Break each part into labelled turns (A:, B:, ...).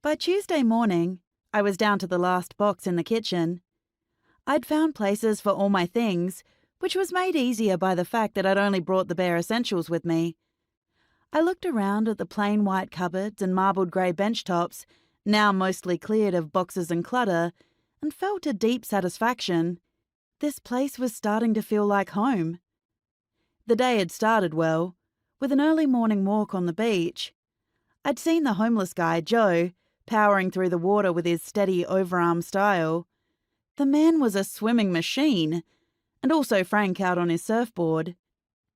A: By Tuesday morning, I was down to the last box in the kitchen. I'd found places for all my things, which was made easier by the fact that I'd only brought the bare essentials with me. I looked around at the plain white cupboards and marbled grey bench tops, now mostly cleared of boxes and clutter, and felt a deep satisfaction. This place was starting to feel like home. The day had started well, with an early morning walk on the beach. I'd seen the homeless guy, Joe, powering through the water with his steady overarm style. The man was a swimming machine, and also Frank out on his surfboard.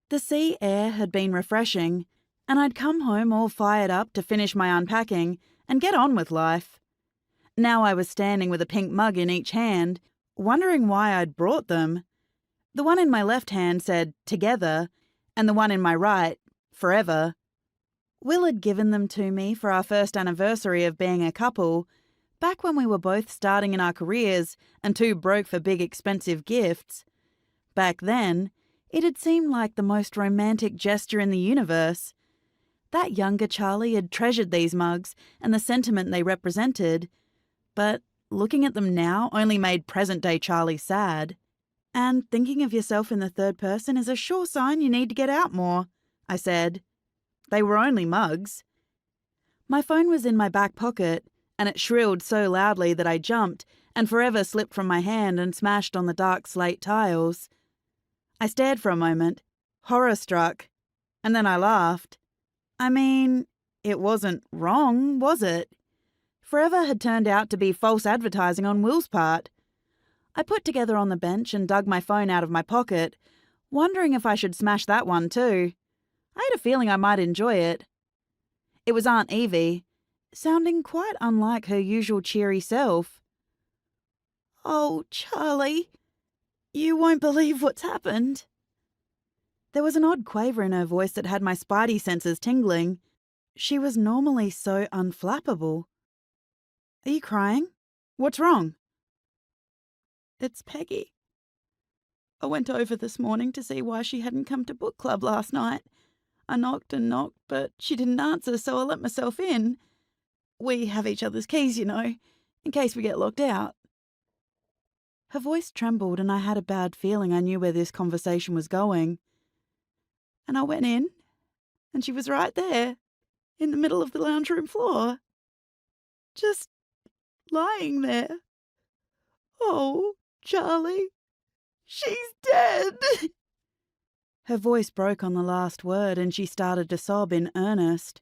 A: The sea air had been refreshing, and I'd come home all fired up to finish my unpacking and get on with life. Now I was standing with a pink mug in each hand, wondering why I'd brought them. The one in my left hand said, "Together," and the one in my right, "Forever." Will had given them to me for our first anniversary of being a couple, back when we were both starting in our careers and too broke for big expensive gifts. Back then, it had seemed like the most romantic gesture in the universe. That younger Charlie had treasured these mugs and the sentiment they represented, but looking at them now only made present-day Charlie sad. And thinking of yourself in the third person is a sure sign you need to get out more, I said. They were only mugs. My phone was in my back pocket, and it shrilled so loudly that I jumped and forever slipped from my hand and smashed on the dark slate tiles. I stared for a moment, horror-struck, and then I laughed. I mean, it wasn't wrong, was it? Forever had turned out to be false advertising on Will's part. I put together on the bench and dug my phone out of my pocket, wondering if I should smash that one too. I had a feeling I might enjoy it. It was Aunt Evie, sounding quite unlike her usual cheery self. "Oh, Charlie, you won't believe what's happened." There was an odd quaver in her voice that had my spidey senses tingling. She was normally so unflappable. "Are you crying? What's wrong?" "It's Peggy. I went over this morning to see why she hadn't come to book club last night. I knocked and knocked, but she didn't answer, so I let myself in. We have each other's keys, you know, in case we get locked out." Her voice trembled, and I had a bad feeling I knew where this conversation was going. "And I went in, and she was right there, in the middle of the lounge room floor. Just lying there. Oh, Charlie, she's dead." Her voice broke on the last word, and she started to sob in earnest.